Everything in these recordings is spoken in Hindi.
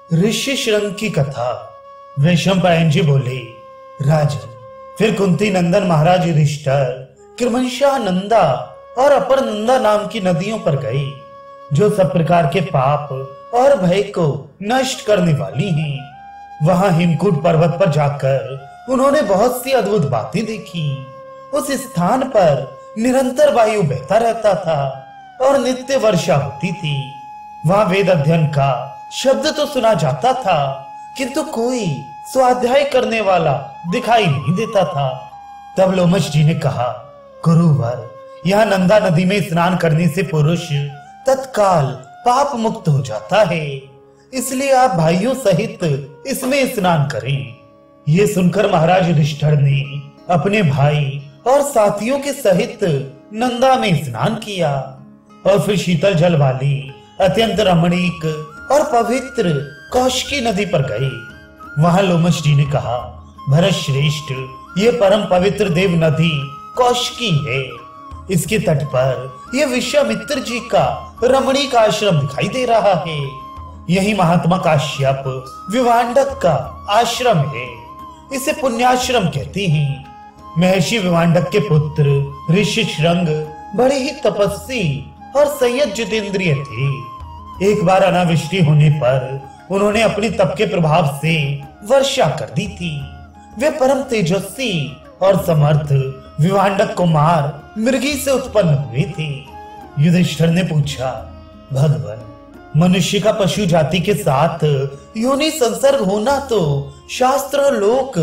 ऋषि शृंग की कथा। वैशंपायन जी बोले, राजन, फिर कुंती नंदन महाराज युधिष्ठिर क्रमशः नंदा और अपर नंदा नाम की नदियों पर गए, जो सब प्रकार के पाप और भय को नष्ट करने वाली हैं। वहां हिमकूट पर्वत पर जाकर उन्होंने बहुत सी अद्भुत बातें देखी। उस स्थान पर निरंतर वायु बहता रहता था और नित्य वर्षा होती थी। वहां वेद अध्ययन का शब्द तो सुना जाता था, किंतु कोई स्वाध्याय करने वाला दिखाई नहीं देता था। तब लोमश जी ने कहा, गुरुवर, यह नंदा नदी में स्नान करने से पुरुष तत्काल पाप मुक्त हो जाता है, इसलिए आप भाइयों सहित इसमें स्नान करें। ये सुनकर महाराज युधिष्ठिर ने अपने भाई और साथियों के सहित नंदा में स्नान किया और फिर शीतल जल वाली अत्यंत रमणीक और पवित्र कौशिकी नदी पर गए। वहां लोमश जी ने कहा, भरत श्रेष्ठ, ये परम पवित्र देव नदी कौशिकी है। इसके तट पर यह विश्वामित्र जी का रमणीक आश्रम दिखाई दे रहा है। यही महात्मा काश्यप विवांडक का आश्रम है। इसे पुण्याश्रम कहते हैं। महर्षि विवांडक के पुत्र ऋषि शृंग बड़े ही तपस्वी और संयत जितेंद्रिय थे। एक बार अनावृष्टि होने पर उन्होंने अपनी तप के प्रभाव से वर्षा कर दी थी। वे परम तेजस्वी और समर्थ विवांडक कुमार मृगी से उत्पन्न हुए थे। युधिष्ठिर ने पूछा, भगवान, मनुष्य का पशु जाति के साथ योनि संसर्ग होना तो शास्त्र और लोक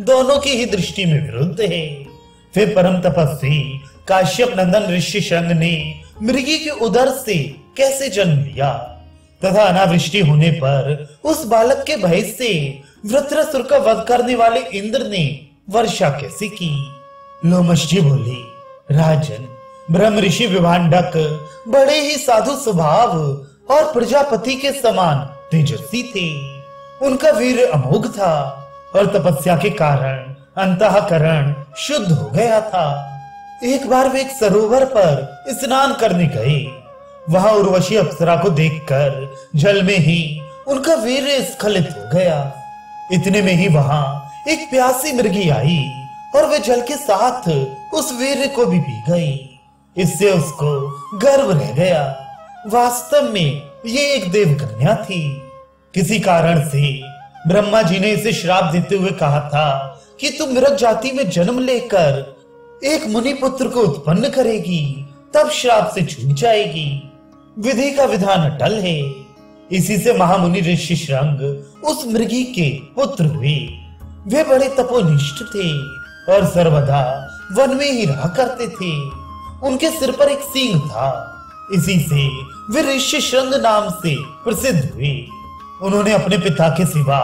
दोनों की ही दृष्टि में विरुद्ध है। फिर परम तपस्वी काश्यप नंदन ऋषि शृंग ने मृगी के उदर से कैसे जन्म लिया तथा अनावृष्टि होने पर उस बालक के भय से वृत्रासुर का वध करने वाले इंद्र ने वर्षा कैसे की। लोमश जी बोले, राजन, ब्रह्म ऋषि विवांडक बड़े ही साधु स्वभाव और प्रजापति के समान तेजस्वी थे। उनका वीर अमोघ था और तपस्या के कारण अंतःकरण शुद्ध हो गया था। एक बार वे एक सरोवर पर स्नान करने गए। वहां उर्वशी अप्सरा को देखकर जल में ही उनका वीर स्खलित हो गया। इतने में ही वहां एक प्यासी मृगी आई और वे जल के साथ उस वीर को भी पी गई। इससे उसको गर्व रह गया। वास्तव में ये एक देव कन्या थी। किसी कारण से ब्रह्मा जी ने इसे श्राप देते हुए कहा था कि तुम मृग जाति में जन्म लेकर एक मुनि पुत्र को उत्पन्न करेगी, तब श्राप से छूट जाएगी। विधि का विधान अटल है। इसी से महामुनि ऋषि शृंग उस मृगी के पुत्र हुए। वे बड़े तपोनिष्ठ थे और सर्वदा वन में ही रहा करते थे। उनके सिर पर एक सींग था। इसी से वे ऋषि शृंग नाम से प्रसिद्ध हुए। उन्होंने अपने पिता के सिवा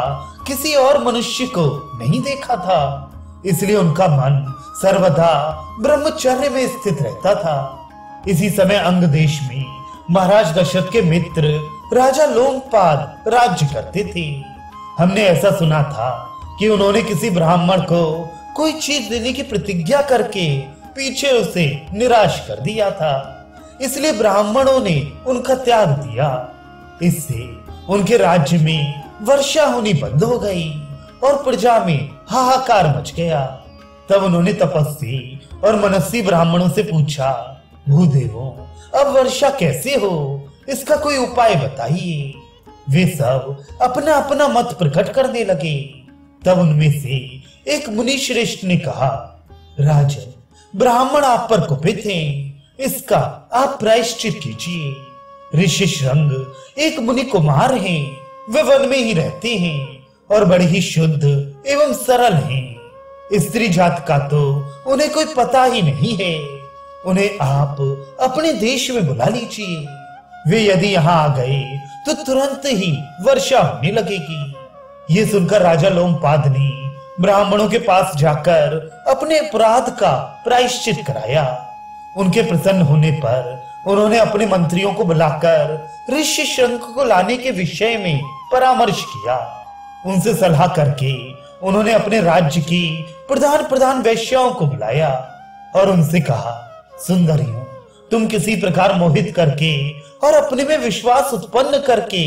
किसी और मनुष्य को नहीं देखा था, इसलिए उनका मन सर्वदा ब्रह्मचर्य में स्थित रहता था। इसी समय अंग देश में महाराज दशरथ के मित्र राजा लोमपाद राज्य करते थे। हमने ऐसा सुना था कि उन्होंने किसी ब्राह्मण को कोई चीज देने की प्रतिज्ञा करके पीछे उसे निराश कर दिया था, इसलिए ब्राह्मणों ने उनका त्याग दिया। इससे उनके राज्य में वर्षा होनी बंद हो गई और प्रजा में हाहाकार मच गया। तब उन्होंने तपस्वी और मनस्वी ब्राह्मणों से पूछा, भूदेवों, अब वर्षा कैसे हो, इसका कोई उपाय बताइए। वे सब अपना अपना मत प्रकट करने लगे। तब उनमें से एक मुनि श्रेष्ठ ने कहा, राजन, ब्राह्मण आप पर कुपित हैं, इसका आप प्रायश्चित कीजिए। ऋषि शृंग एक मुनि कुमार हैं। वे वन में ही रहते हैं और बड़े ही शुद्ध एवं सरल हैं। स्त्री जात का तो उन्हें कोई पता ही नहीं है। उन्हें आप अपने देश में बुला लीजिए। वे यदि यहाँ आ गए तो तुरंत ही वर्षा होने लगेगी। ये सुनकर राजा लोमपाद ने ब्राह्मणों के पास जाकर अपने अपराध का प्रायश्चित कराया। उनके प्रसन्न होने पर उन्होंने अपने मंत्रियों को बुलाकर ऋषि शृंग को लाने के विषय में परामर्श किया। उनसे सलाह करके उन्होंने अपने राज्य की प्रधान वैश्याओं को बुलाया और उनसे कहा, सुंदरियों, तुम किसी प्रकार मोहित करके और अपने में विश्वास उत्पन्न करके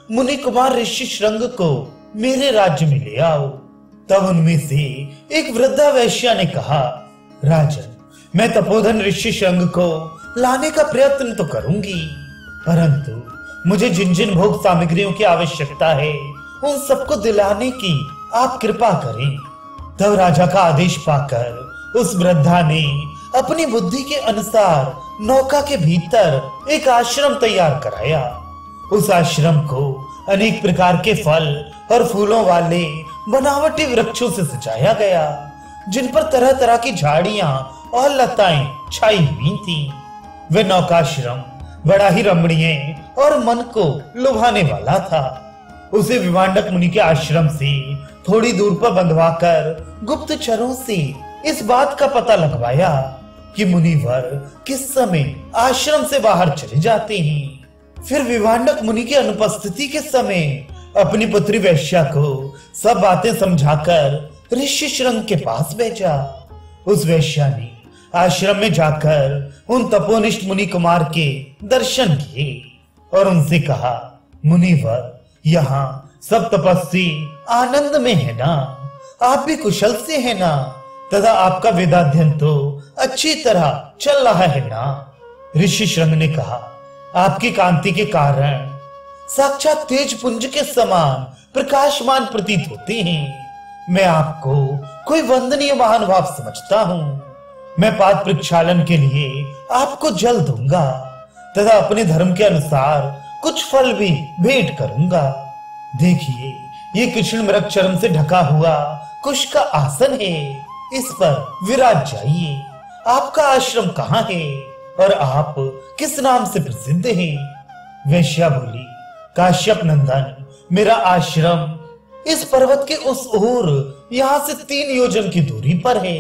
मुनि कुमार ऋषि श्रृंग को मेरे राज्य में ले आओ। तब उनमें से एक वृद्धा वैश्या ने कहा, राजन, मैं तपोधन ऋषि श्रृंग को लाने का प्रयत्न तो करूंगी, परंतु मुझे जिन जिन भोग सामग्रियों की आवश्यकता है उन सबको दिलाने की आप कृपा करें। तब राजा का आदेश पाकर उस वृद्धा ने अपनी बुद्धि के अनुसार नौका के भीतर एक आश्रम तैयार कराया। उस आश्रम को अनेक प्रकार के फल और फूलों वाले बनावटी वृक्षों से सजाया गया, जिन पर तरह तरह की झाड़ियां और लताएं छाई हुई थीं। वह नौकाश्रम बड़ा ही रमणीय और मन को लुभाने वाला था। उसे विवांडक मुनि के आश्रम से थोड़ी दूर पर बंधवाकर गुप्तचरों से इस बात का पता लगवाया कि मुनिवर किस समय आश्रम से बाहर चले जाते हैं। फिर विवांडक मुनि की अनुपस्थिति के समय अपनी पुत्री वैश्या को सब बातें समझाकर ऋषि श्रृंग के पास भेजा। उस वैश्या ने आश्रम में जाकर उन तपोनिष्ठ मुनि कुमार के दर्शन किए और उनसे कहा, मुनिवर, यहाँ सब तपस्वी आनंद में है ना? आप भी कुशल से है ना? तथा आपका वेदाध्ययन तो अच्छी तरह चल रहा है ना? ऋषि श्रृंग ने कहा, आपकी कांति के कारण साक्षात तेज पुंज के समान प्रकाशमान प्रतीत होते हैं। मैं आपको कोई वंदनीय महानुभाव समझता हूँ। मैं पाद प्रक्षालन के लिए आपको जल दूंगा तथा अपने धर्म के अनुसार कुछ फल भी भेंट करूंगा। देखिए, ये कृष्ण मृग चर्म से ढका हुआ कुश का आसन है, इस पर विराज जाइए। आपका आश्रम कहाँ है और आप किस नाम से प्रसिद्ध हैं? वैश्या बोली, काश्यप नंदन, मेरा आश्रम इस पर्वत के उस ओर यहाँ से 3 योजन की दूरी पर है।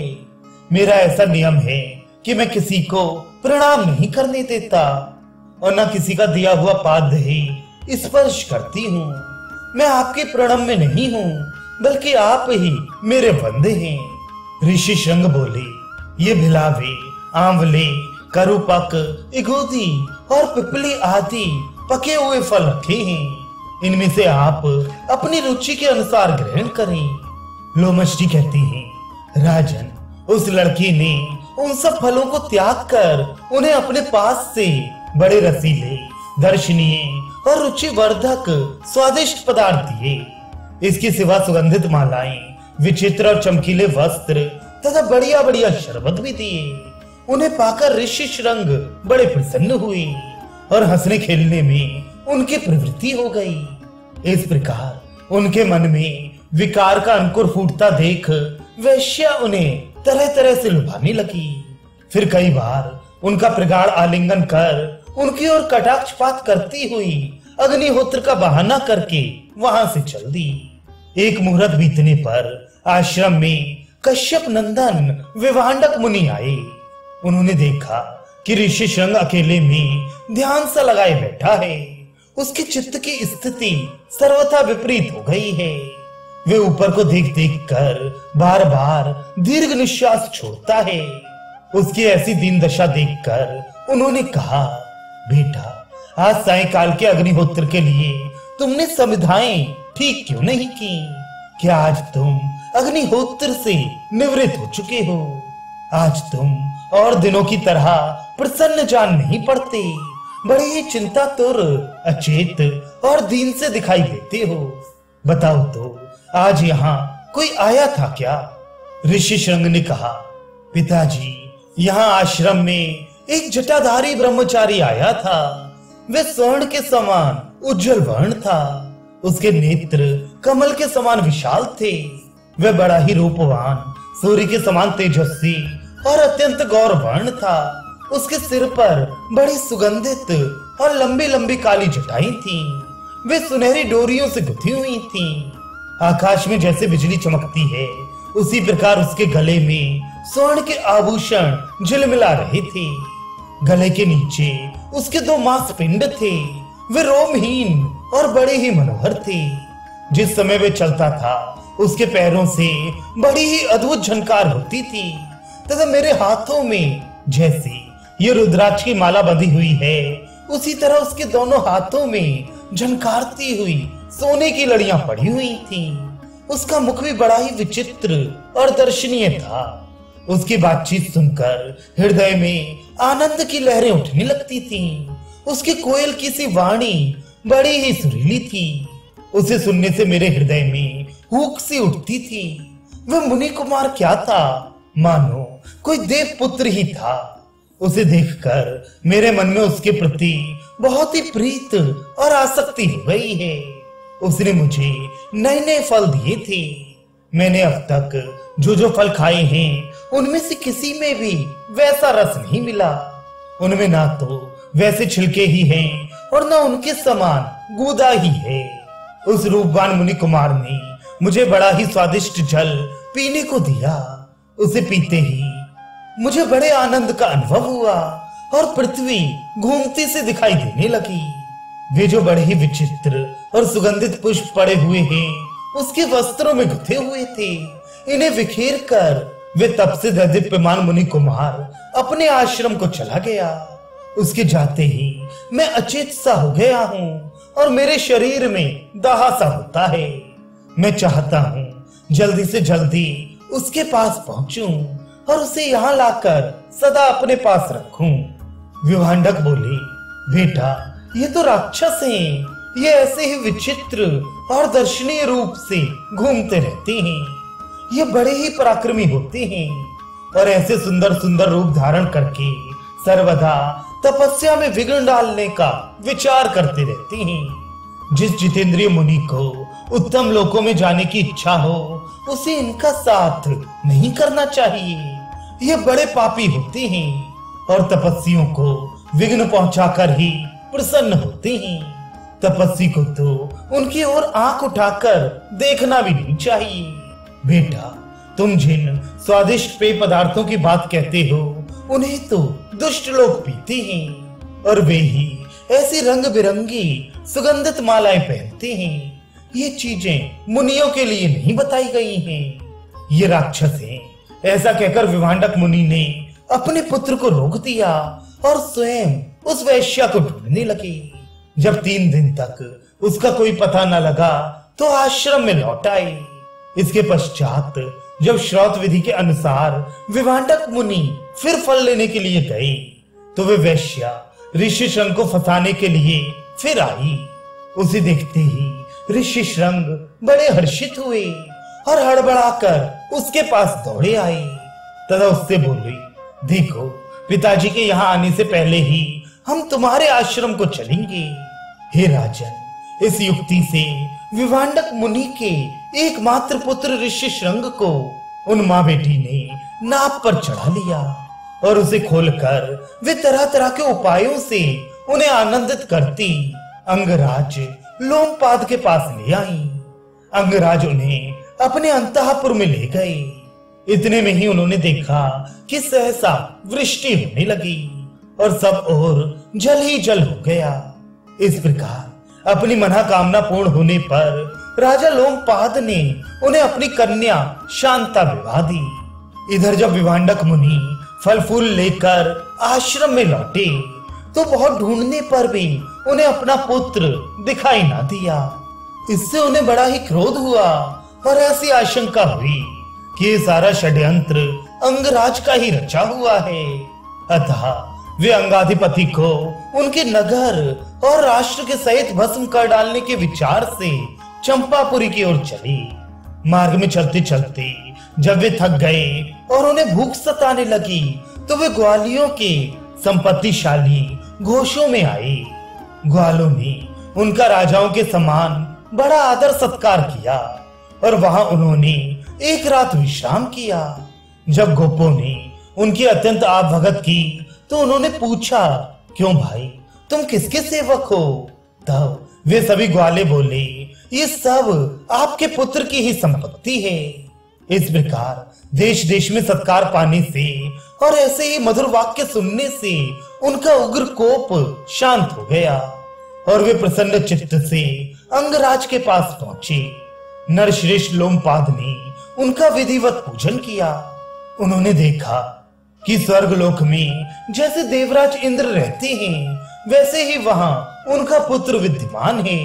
मेरा ऐसा नियम है कि मैं किसी को प्रणाम नहीं करने देता और न किसी का दिया हुआ पाद ही स्पर्श करती हूँ। मैं आपके प्रणम में नहीं हूँ, बल्कि आप ही मेरे बंदे हैं। ऋषि श्रृंग बोले, ये भिलावे, आंवले, करूपक, इगोदी और पिपली आदि पके हुए फल रखे हैं। इनमें से आप अपनी रुचि के अनुसार ग्रहण करें। लोमशी कहती है, राजन, उस लड़की ने उन सब फलों को त्याग कर उन्हें अपने पास से बड़े रसीले, दर्शनीय और रुचिवर्धक स्वादिष्ट पदार्थ दिए। इसके सिवा सुगंधित मालाएं, विचित्र और चमकीले वस्त्र तथा बढ़िया बढ़िया शरबत भी दिए। उन्हें पाकर ऋषि श्रृंग बड़े प्रसन्न हुए और हंसने खेलने में उनकी प्रवृत्ति हो गई। इस प्रकार उनके मन में विकार का अंकुर फूटता देख वैश्या उन्हें तरह तरह से लुभाने लगी। फिर कई बार उनका प्रगाढ़ आलिंगन कर उनकी ओर कटाक्षपात करती हुई अग्निहोत्र का बहाना करके वहां से चल दी। एक मुहूर्त बीतने पर आश्रम में कश्यप नंदन विवांडक मुनि आए। उन्होंने देखा कि ऋषि श्रृंग अकेले में ध्यान सा लगाए बैठा है। उसके चित्त की स्थिति सर्वथा विपरीत हो गई है। वे ऊपर को देख देख कर बार बार दीर्घ निश्वास छोड़ता है। उसकी ऐसी दीन दशा देखकर उन्होंने कहा, बेटा, आज सायंकाल के अग्निहोत्र के लिए तुमने समिधाएं ठीक क्यों नहीं की? क्या आज तुम अग्निहोत्र से निवृत्त हो चुके हो? आज तुम और दिनों की तरह प्रसन्न जान नहीं पड़ते, बड़े ही चिंतातुर, अचेत और दीन से दिखाई देते हो। बताओ तो, आज यहाँ कोई आया था क्या? ऋषि श्रृंग ने कहा, पिताजी, यहाँ आश्रम में एक जटाधारी ब्रह्मचारी आया था। वह स्वर्ण के समान उज्जवल वर्ण था। उसके नेत्र कमल के समान विशाल थे। वह बड़ा ही रूपवान, सूर्य के समान तेजस्वी और अत्यंत गौरवर्ण था। उसके सिर पर बड़ी सुगंधित और लंबी लंबी काली जटाएं थीं। वे सुनहरी डोरियों से गुथी हुई थीं। आकाश में जैसे बिजली चमकती है, उसी प्रकार उसके गले में स्वर्ण के आभूषण झिलमिला रहे थे। गले के नीचे उसके 2 मांसपिंड थे। वे रोमहीन और बड़े ही मनोहर थे। जिस समय वे चलता था, उसके पैरों से बड़ी ही अद्भुत झनकार होती थी तथा मेरे हाथों में जैसे ये रुद्राक्ष की माला बंधी हुई है, उसी तरह उसके दोनों हाथों में झनकारती हुई सोने की लड़ियां पड़ी हुई थीं। उसका मुख भी बड़ा ही विचित्र और दर्शनीय था। उसकी बातचीत सुनकर हृदय में आनंद की लहरें उठने लगती थीं। उसकी कोयल की सी वाणी बड़ी ही सुरीली थी। उसे सुनने से मेरे हृदय में हुक सी उठती थी। वह मुनि कुमार क्या था, मानो कोई देव पुत्र ही था। उसे देखकर मेरे मन में उसके प्रति बहुत ही प्रीत और आसक्ति हो गई है। उसने मुझे नए नए फल दिए थे। मैंने अब तक जो जो फल खाए हैं उनमें से किसी में भी वैसा रस नहीं मिला। उनमें ना तो वैसे छिलके ही हैं और ना उनके समान गूदा ही है। उस रूपवान मुनि कुमार ने मुझे बड़ा ही स्वादिष्ट जल पीने को दिया। उसे पीते ही मुझे बड़े आनंद का अनुभव हुआ और पृथ्वी घूमती से दिखाई देने लगी। वे जो बड़े ही विचित्र और सुगंधित पुष्प पड़े हुए हैं उसके वस्त्रों में गुथे हुए थे। इन्हें बिखेर कर वे तब से दीप्यमान मुनि कुमार अपने आश्रम को चला गया। उसके जाते ही मैं अचेत सा हो गया हूँ और मेरे शरीर में दाह सा होता है। मैं चाहता हूँ जल्दी से जल्दी उसके पास पहुंचूं और उसे यहाँ लाकर सदा अपने पास रखूं। विभांडक बोले, बेटा ये तो राक्षस हैं। ये ऐसे ही विचित्र और दर्शनीय रूप से घूमते रहते हैं। ये बड़े ही पराक्रमी होते हैं और ऐसे सुंदर सुंदर रूप धारण करके सर्वदा तपस्या में विघ्न डालने का विचार करते रहते हैं। जिस जितेंद्रिय मुनि को उत्तम लोकों में जाने की इच्छा हो उसे इनका साथ नहीं करना चाहिए। ये बड़े पापी होते हैं और तपस्वियों को विघ्न पहुंचाकर ही प्रसन्न होते हैं। तपस्वी को तो उनकी ओर आंख उठाकर देखना भी नहीं चाहिए। बेटा तुम जिन स्वादिष्ट पेय पदार्थों की बात कहते हो उन्हें तो दुष्ट लोग पीते हैं और वे ही ऐसी रंग बिरंगी सुगंधित मालाएं पहनते हैं। ये चीजें मुनियों के लिए नहीं बताई गई हैं। ये राक्षस हैं। ऐसा कहकर विभांडक मुनि ने अपने पुत्र को रोक दिया और स्वयं उस वैश्या को ढूंढने लगे। जब 3 दिन तक उसका कोई पता न लगा तो आश्रम में लौट आए। इसके पश्चात जब श्रौत विधि के अनुसार विभांडक मुनि फिर फल लेने के लिए गए तो वे वैश्या ऋषि श्रृंग को फंसाने के लिए फिर आई। उसे देखते ही ऋषि श्रृंग बड़े हर्षित हुए और हड़बड़ाकर उसके पास दौड़े आए तथा उससे बोले, देखो पिताजी के यहाँ आने से पहले ही हम तुम्हारे आश्रम को चलेंगे। हे राजन, इस युक्ति से विभांडक मुनि के एकमात्र पुत्र ऋषि श्रृंग को उन माँ बेटी ने नाव पर चढ़ा लिया और उसे खोलकर वे तरह तरह के उपायों से उन्हें आनंदित करती अंगराज लोमपाद के पास ले आई। अंगराज उन्हें अपने अंतःपुर में ले गए। इतने में ही उन्होंने देखा कि सहसा वृष्टि होने लगी और सब ओर जल ही जल हो गया। इस प्रकार अपनी मनोकामना पूर्ण होने पर राजा लोमपाद ने उन्हें अपनी कन्या शांता विवाह दी। इधर जब विभांडक मुनि फल फूल लेकर आश्रम में लौटे तो बहुत ढूंढने पर भी उन्हें अपना पुत्र दिखाई ना दिया। इससे उन्हें बड़ा ही क्रोध हुआ और ऐसी आशंका हुई कि ये सारा षड्यंत्र अंगराज का ही रचा हुआ है। अतः वे अंगाधिपति को उनके नगर और राष्ट्र के सहित भस्म कर डालने के विचार से चंपापुरी की ओर चले। मार्ग में चलते चलते जब वे थक गए और उन्हें भूख सताने लगी तो वे ग्वालियों के संपत्तिशाली घोषों में आए। ग्वालों ने उनका राजाओं के समान बड़ा आदर सत्कार किया और वहां उन्होंने एक रात विश्राम किया। जब गोपों ने उनकी अत्यंत आवभगत की तो उन्होंने पूछा, क्यों भाई तुम किसके सेवक हो? तब वे सभी ग्वाले बोले, ये सब आपके पुत्र की ही संपत्ति है। इस प्रकार देश देश में सत्कार पाने से और ऐसे ही मधुर वाक्य सुनने से उनका उग्र कोप शांत हो गया और वे प्रसन्न चित्त से अंगराज के पास पहुंचे। नरश्रेष्ठ लोमपाद ने उनका विधिवत पूजन किया। उन्होंने देखा कि स्वर्ग लोक में जैसे देवराज इंद्र रहते हैं वैसे ही वहां उनका पुत्र विद्यमान है।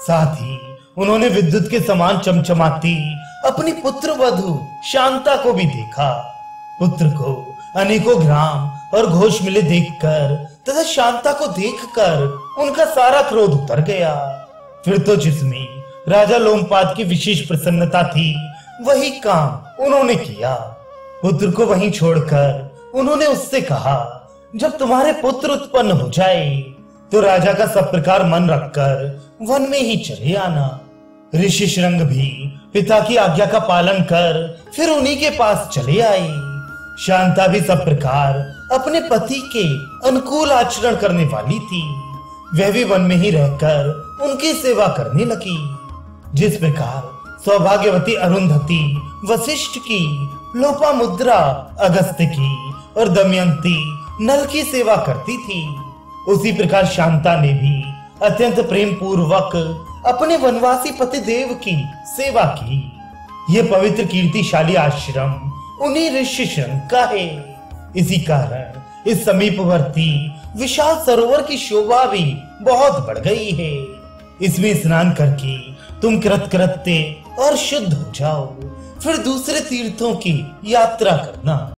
साथ ही उन्होंने विद्युत के समान चमचमाती अपनी पुत्र वधु शांता को भी देखा। पुत्र को अनेकों ग्राम और घोष मिले देखकर तथा शांता को देखकर उनका सारा क्रोध उतर गया। फिर तो जिसमें राजा लोमपाद की विशेष प्रसन्नता थी वही काम उन्होंने किया। पुत्र को वहीं छोड़कर उन्होंने उससे कहा, जब तुम्हारे पुत्र उत्पन्न हो जाए तो राजा का सब प्रकार मन रखकर वन में ही चले आना। ऋषि शृंग भी पिता की आज्ञा का पालन कर फिर उन्हीं के पास चले आए। शांता भी सब प्रकार अपने पति के अनुकूल आचरण करने वाली थी। वह भी वन में ही रहकर उनकी सेवा करने लगी। जिस प्रकार सौभाग्यवती अरुंधति वशिष्ठ की, लोपामुद्रा अगस्त्य की और दमयंती नल की सेवा करती थी, उसी प्रकार शांता ने भी अत्यंत प्रेम पूर्वक अपने वनवासी पति देव की सेवा की। यह पवित्र कीर्तिशाली आश्रम उन्हीं ऋषि शृंग का है। इसी कारण इस समीपवर्ती विशाल सरोवर की शोभा भी बहुत बढ़ गई है। इसमें स्नान करके तुम कृतकृत्य और शुद्ध हो जाओ, फिर दूसरे तीर्थों की यात्रा करना।